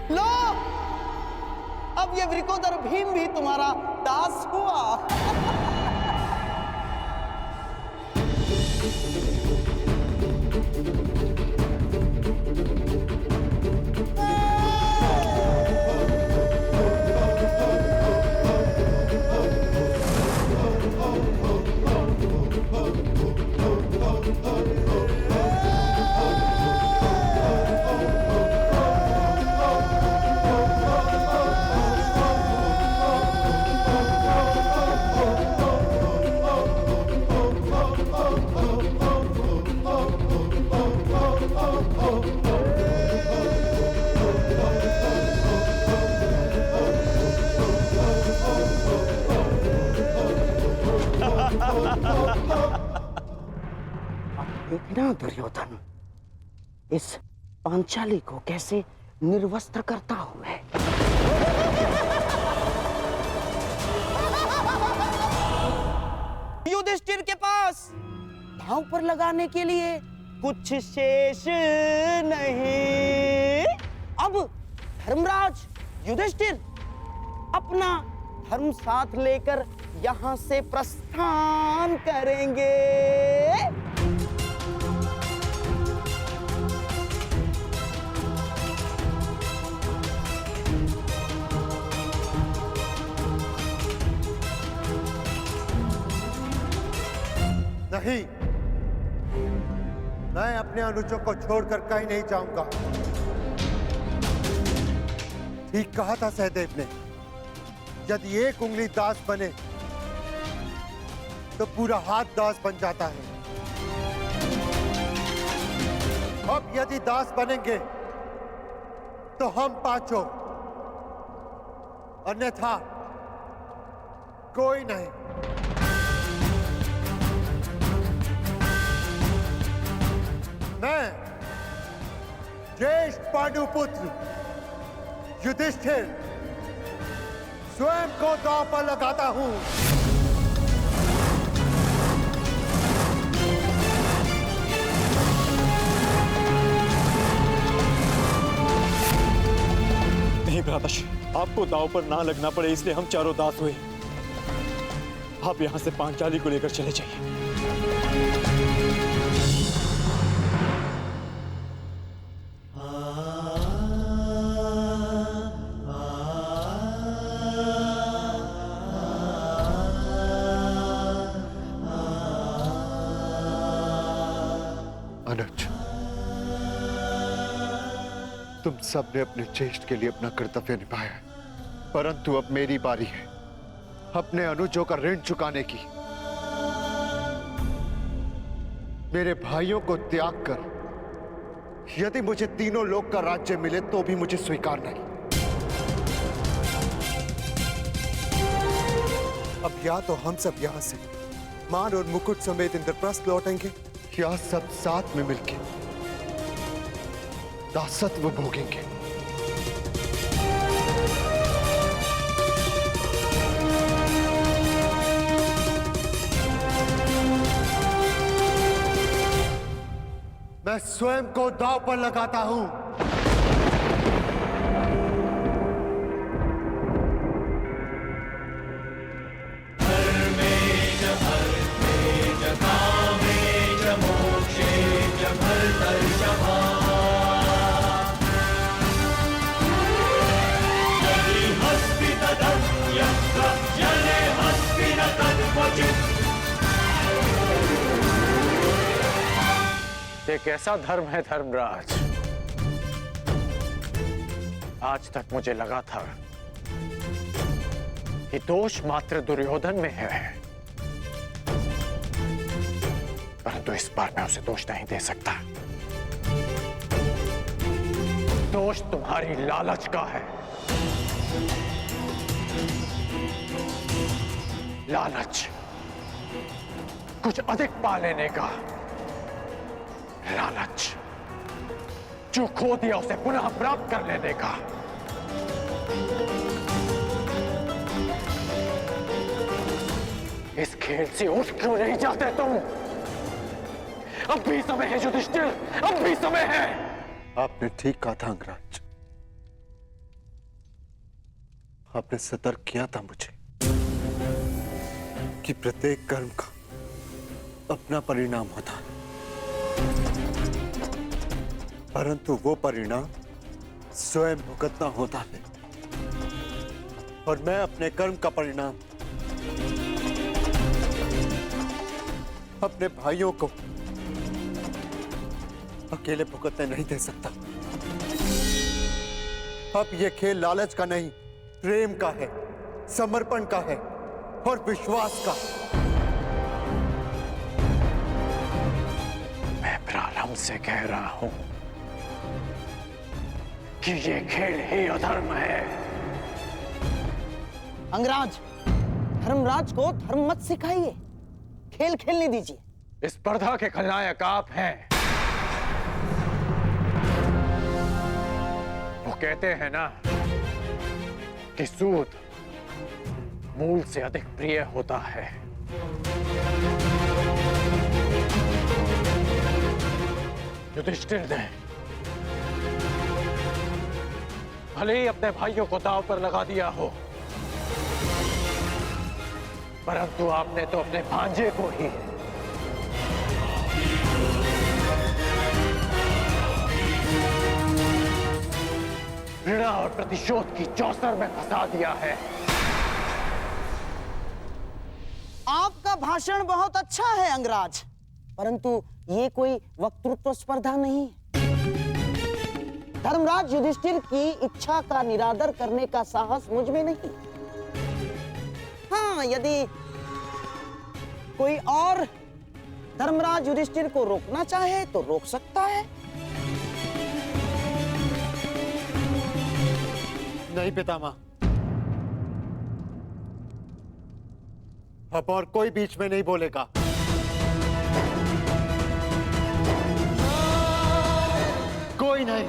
लो, अब ये वृकोदर भीम भी तुम्हारा दास हुआ। देखना दुर्योधन, इस पांचाली को कैसे निर्वस्त्र करता हूं मैं। युधिष्ठिर के पास भाव पर लगाने के लिए कुछ शेष नहीं। अब धर्मराज युधिष्ठिर अपना धर्म साथ लेकर यहां से प्रस्थान करेंगे। नहीं, मैं अपने अनुजों को छोड़कर कहीं नहीं जाऊंगा। ठीक कहा था सहदेव ने, यदि एक उंगली दास बने तो पूरा हाथ दास बन जाता है। अब यदि दास बनेंगे तो हम पांचों, अन्यथा कोई नहीं। मैं ज्येष्ठ पांडुपुत्र युधिष्ठिर स्वयं को दांव पर लगाता हूं। नहीं भ्राताश्री, आपको दांव पर ना लगना पड़े इसलिए हम चारों दास हुए। आप यहां से पांचाली को लेकर चले जाइए। अनुज, तुम सबने अपने ज्येष्ठ के लिए अपना कर्तव्य निभाया है, परंतु अब मेरी बारी है अपने अनुजों का ऋण चुकाने की। मेरे भाइयों को त्याग कर यदि मुझे तीनों लोक का राज्य मिले तो भी मुझे स्वीकार नहीं। अब या तो हम सब यहां से मान और मुकुट समेत इंद्रप्रस्थ लौटेंगे, या सब साथ में मिलके दासत्व भोगेंगे। मैं स्वयं को दांव पर लगाता हूं। ये कैसा धर्म है धर्मराज? आज तक मुझे लगा था कि दोष मात्र दुर्योधन में है, परंतु इस बार मैं उसे दोष नहीं दे सकता। दोष तुम्हारी लालच का है। लालच, कुछ अधिक पा लेने का लालच, जो खो दिया उसे पुनः प्राप्त कर लेने का। इस खेल से उठ क्यों नहीं जाते तुम? अब भी समय है युधिष्ठिर, अब भी समय है। आपने ठीक कहा था अंगराज, आपने सतर्क किया था मुझे कि प्रत्येक कर्म का अपना परिणाम होता है, परंतु वो परिणाम स्वयं भुगतना होता है। और मैं अपने कर्म का परिणाम अपने भाइयों को अकेले भुगतने नहीं दे सकता। अब यह खेल लालच का नहीं, प्रेम का है, समर्पण का है और विश्वास का। मैं प्रारंभ से कह रहा हूं कि ये खेल ही अधर्म है। अंगराज, धर्मराज को धर्म मत सिखाइए, खेल खेलने दीजिए। इस स्पर्धा के खलनायक आप हैं। वो कहते हैं ना कि सूद मूल से अधिक प्रिय होता है। युधिष्ठिर ने भले ही अपने भाइयों को दांव पर लगा दिया हो, परंतु आपने तो अपने भांजे को ही घृणा और प्रतिशोध की चौसर में फंसा दिया है। आपका भाषण बहुत अच्छा है अंगराज, परंतु ये कोई वक्तृत्व स्पर्धा नहीं है। धर्मराज युधिष्ठिर की इच्छा का निरादर करने का साहस मुझ में नहीं। हाँ, यदि कोई और धर्मराज युधिष्ठिर को रोकना चाहे तो रोक सकता है। नहीं पितामह, अब और कोई बीच में नहीं बोलेगा। कोई नहीं।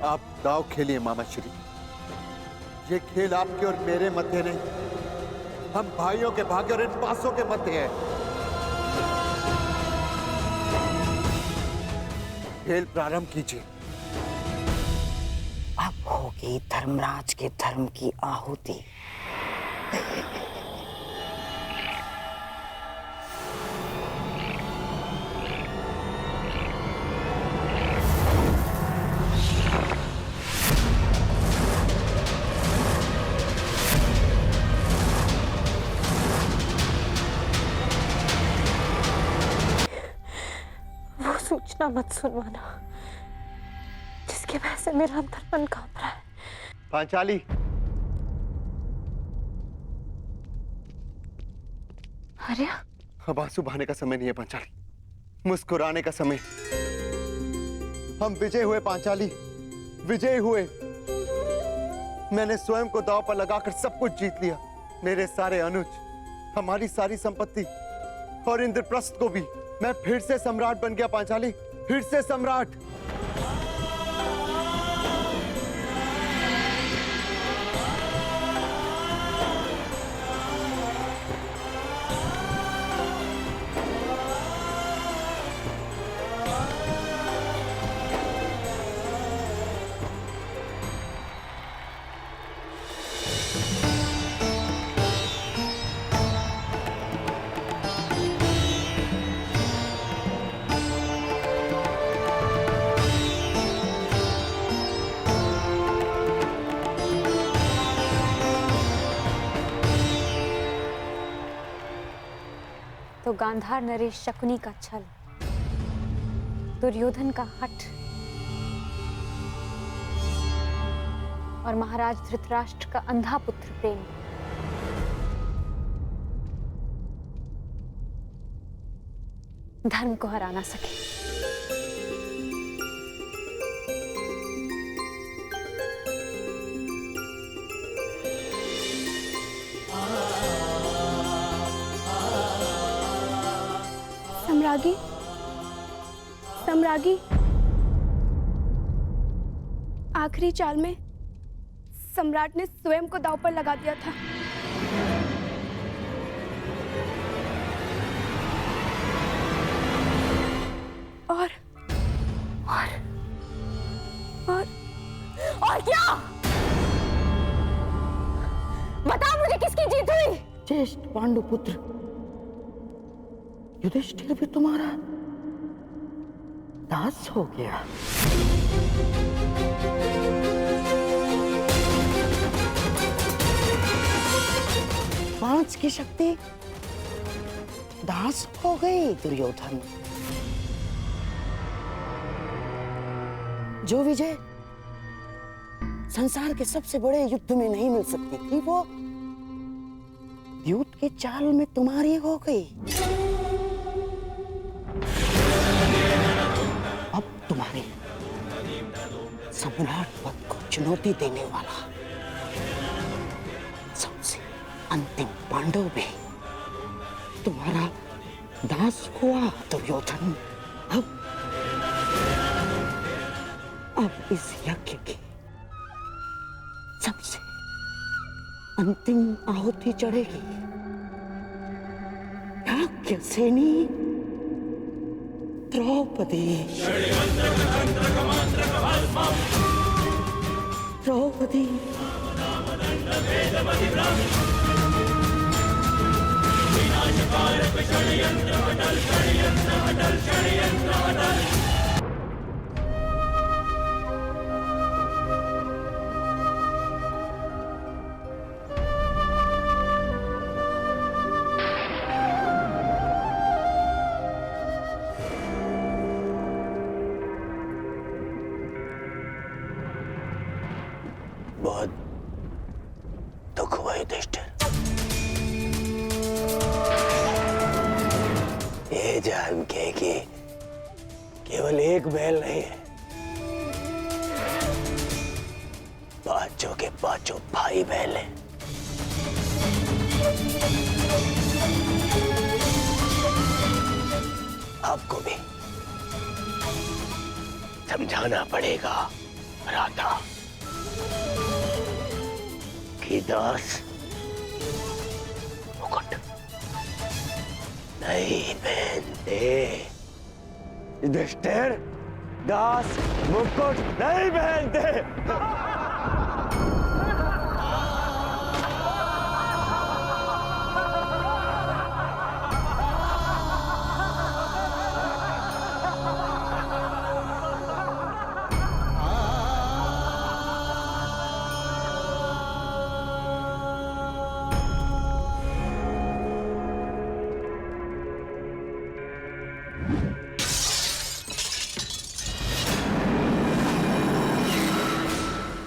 आप दाव खेलिए मामा श्री। ये खेल आपके और मेरे मध्य नहीं, हम भाइयों के भाग्य और इन पासों के मध्य है। खेल प्रारंभ कीजिए। अब होगी धर्मराज के धर्म की आहुति। सूचना मत सुनवाना जिसकी वजह से मेरा अंतर्मन कांप रहा है। पांचाली, आर्या, अब आंसू बहाने का समय नहीं है पांचाली, मुस्कुराने का समय। हम विजय हुए पांचाली, विजय हुए। मैंने स्वयं को दांव पर लगाकर सब कुछ जीत लिया। मेरे सारे अनुज, हमारी सारी संपत्ति और इंद्रप्रस्थ को भी। मैं फिर से सम्राट बन गया पांचाली, फिर से सम्राट। तो गांधार नरेश शकुनी का छल, दुर्योधन का हठ और महाराज धृतराष्ट्र का अंधा पुत्र प्रेम धर्म को हरा ना सके। सम्रागी, सम्रागी, आखिरी चाल में सम्राट ने स्वयं को दांव पर लगा दिया था। और क्या? बता मुझे किसकी जीत हुई? ज्येष्ठ पांडुपुत्र युधिष्ठिर भी तुम्हारा दास हो गया। पांच की शक्ति दास हो गई दुर्योधन। जो विजय संसार के सबसे बड़े युद्ध में नहीं मिल सकती थी, वो द्यूत के चाल में तुम्हारी हो गई। अब तुम्हारे सम्राट पद को चुनौती देने वाला सबसे अंतिम पांडव भी तुम्हारा दास हुआ दुर्योधन। अब इस यज्ञ की सबसे अंतिम आहुति चढ़ेगी याज्ञसेनी द्रौपदी। द्रौपदी बहुत दुख हुआ युधिष्ठिर। ये जान के कि केवल एक बैल नहीं है, पांचों के पांचों भाई बैल हैं। आपको भी समझाना पड़ेगा राधा कि दास मुकुट नहीं पहनते। युधिष्ठिर दास मुकुट नहीं पहनते।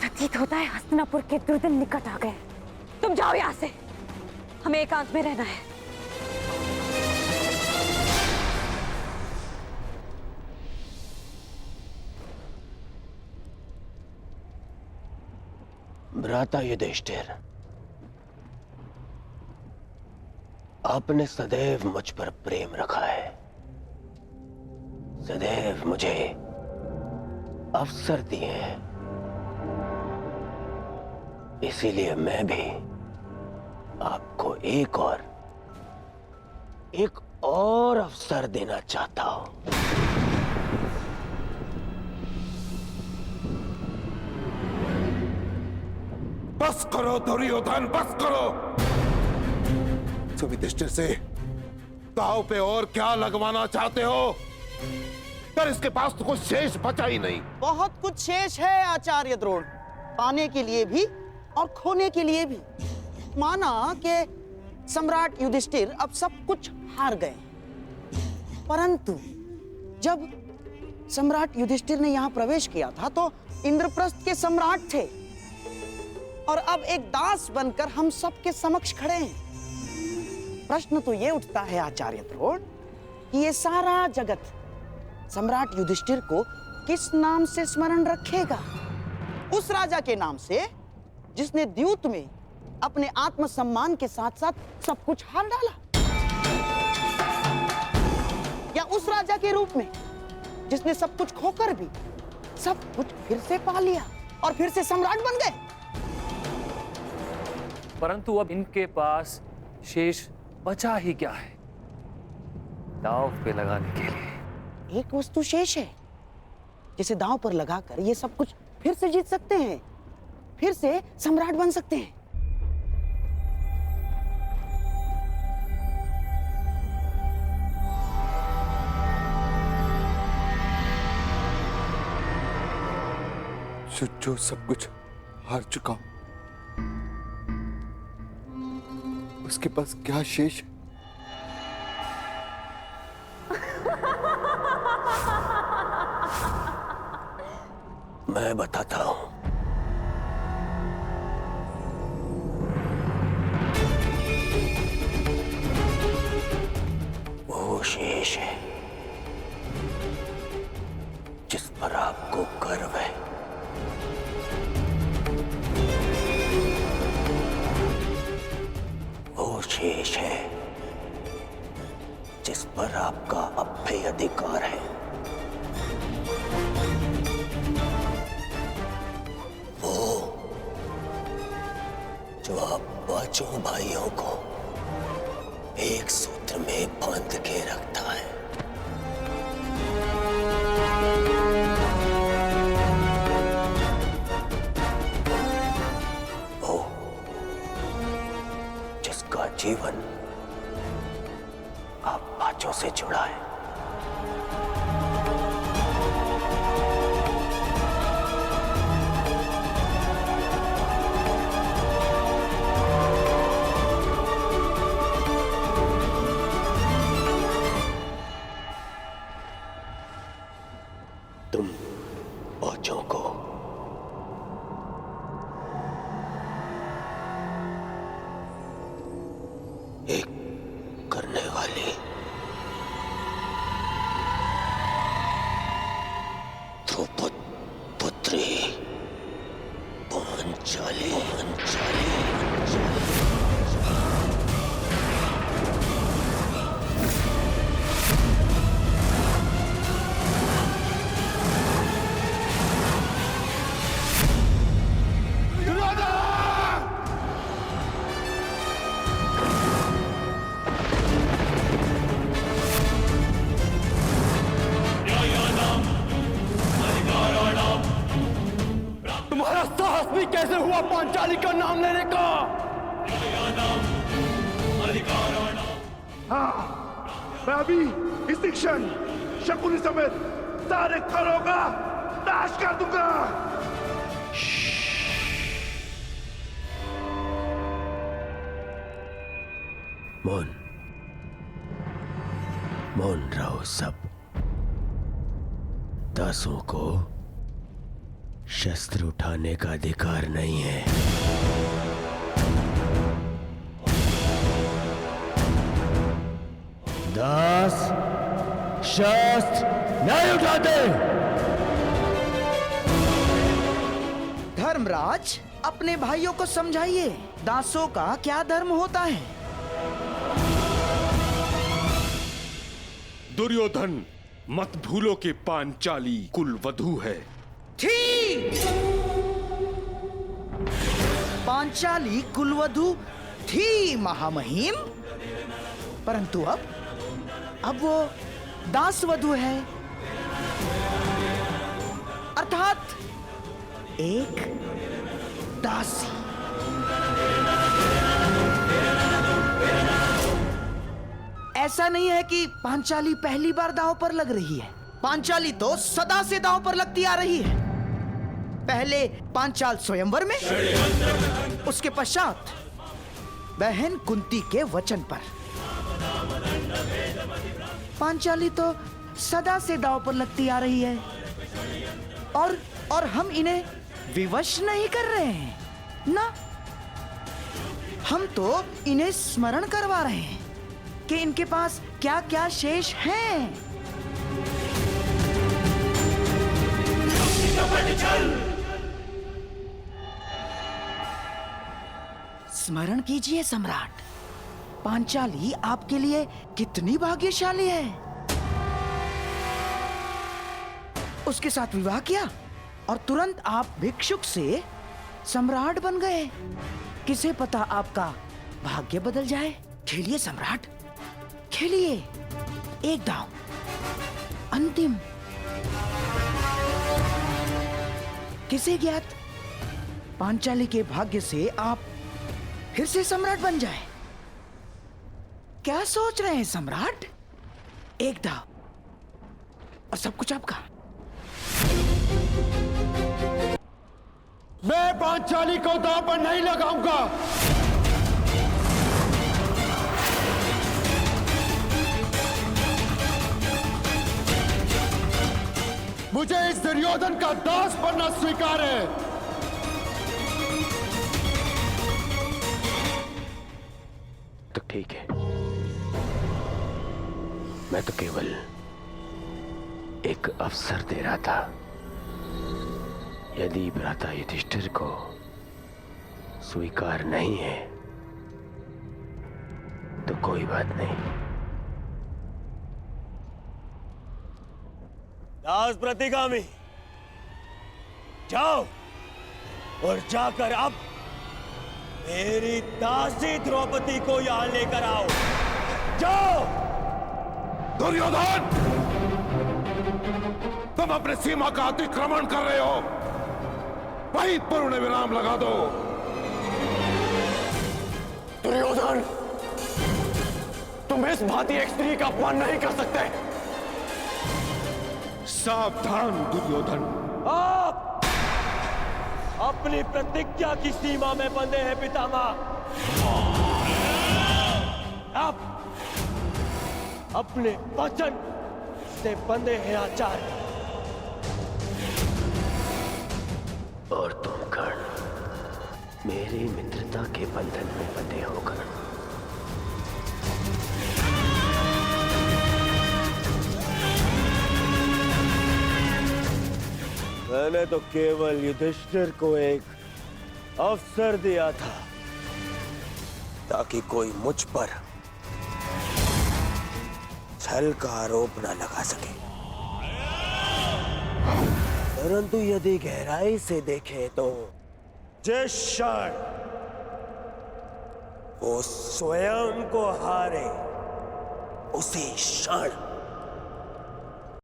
प्रतीत होता है हस्तिनापुर के दुर्दिन निकट आ गए। तुम जाओ यहाँ से, हमें एकांत में रहना है। भ्राता युधिष्ठिर, आपने सदैव मुझ पर प्रेम रखा है, सदैव मुझे अवसर दिए हैं, इसीलिए मैं भी आपको एक और अवसर देना चाहता हूं। बस करो दुर्योधन, बस करो। युधिष्ठिर से दांव पे और क्या लगवाना चाहते हो? पर इसके पास तो कुछ शेष बचा ही नहीं। बहुत कुछ शेष है आचार्य द्रोण, पाने के लिए भी और खोने के लिए भी। माना कि सम्राट युधिष्ठिर अब सब कुछ हार गए, परंतु जब सम्राट युधिष्ठिर ने यहां प्रवेश किया था तो इंद्रप्रस्थ के सम्राट थे, और अब एक दास बनकर हम सबके समक्ष खड़े हैं। प्रश्न तो ये उठता है आचार्य द्रोण कि ये सारा जगत सम्राट युधिष्ठिर को किस नाम से स्मरण रखेगा? उस राजा के नाम से जिसने द्यूत में अपने आत्मसम्मान के साथ साथ सब कुछ हार डाला, या उस राजा के रूप में जिसने सब कुछ खोकर भी सब कुछ फिर से पा लिया और फिर से सम्राट बन गए? परंतु अब इनके पास शेष बचा ही क्या है दांव पे लगाने के लिए? एक वस्तु शेष है जिसे दांव पर लगाकर ये सब कुछ फिर से जीत सकते हैं, फिर से सम्राट बन सकते हैं। जो सब कुछ हार चुका हूं, उसके पास क्या शेष है? मैं बताता हूं। वो शेष है जिस पर आपको गर्व है। वो शेष है जिस पर आपका अब भी अधिकार है। जो आप पांचों भाइयों को एक सूत्र में बांध के रखता है। वो जिसका जीवन आप पांचों से जुड़ा है। तुम पांचों को एक करने वाली ध्रुपद पुत्री पांचाली तुम्हारा साहस भी कैसे हुआ पांचाली का नाम लेने का? मैं अभी इसी क्षण शकुनी समेत सारे खरों का नाश कर दूंगा। मौन रहो सब। दासों को शस्त्र उठाने का अधिकार नहीं है। दास शस्त्र नहीं उठाते। धर्मराज, अपने भाइयों को समझाइए, दासों का क्या धर्म होता है। दुर्योधन, मत भूलो कि पांचाली कुलवधू है। ठीक, पांचाली कुलवधू थी महामहिम, परंतु अब वो दासवधू है, अर्थात एक दासी। ऐसा नहीं है कि पांचाली पहली बार दांव पर लग रही है। पांचाली तो सदा से दांव पर लगती आ रही है। पहले पांचाल स्वयंवर में, उसके पश्चात बहन कुंती के वचन पर। पांचाली तो सदा से दांव पर लगती आ रही है और हम इन्हें विवश नहीं कर रहे हैं ना, हम तो इन्हें स्मरण करवा रहे हैं कि इनके पास क्या क्या शेष हैं। स्मरण कीजिए सम्राट, पांचाली आपके लिए कितनी भाग्यशाली है। उसके साथ विवाह किया और तुरंत आप भिक्षुक से सम्राट बन गए। किसे पता आपका भाग्य बदल जाए। खेलिए सम्राट, खेलिए। एक दांव अंतिम। किसे ज्ञात पांचाली के भाग्य से आप फिर से सम्राट बन जाए। क्या सोच रहे हैं सम्राट? एक दाव और सब कुछ आपका। मैं पांचाली को दांव पर नहीं लगाऊंगा। मुझे इस दुर्योधन का दास बनना स्वीकार है। तो ठीक है, मैं तो केवल एक अवसर दे रहा था। यदि भ्राता युधिष्ठिर को स्वीकार नहीं है तो कोई बात नहीं। दास प्रतिगामी, जाओ और जाकर अब मेरी दासी द्रौपदी को यहां लेकर आओ। जाओ। दुर्योधन, तुम अपने सीमा का अतिक्रमण कर रहे हो। वहीं पूर्ण विराम लगा दो। दुर्योधन, तुम इस भांति एक स्त्री का अपमान नहीं कर सकते। सावधान दुर्योधन। आप अपनी प्रतिज्ञा की सीमा में बंधे हैं पितामह। आप अपने वचन से बंधे हैं आचार्य। और तुम कर्ण मेरी मित्रता के बंधन में बंधे होकर मैंने तो केवल युधिष्ठिर को एक अवसर दिया था ताकि कोई मुझ पर छल का आरोप न लगा सके। परंतु यदि गहराई से देखें तो जिस क्षण वो स्वयं को हारे उसी क्षण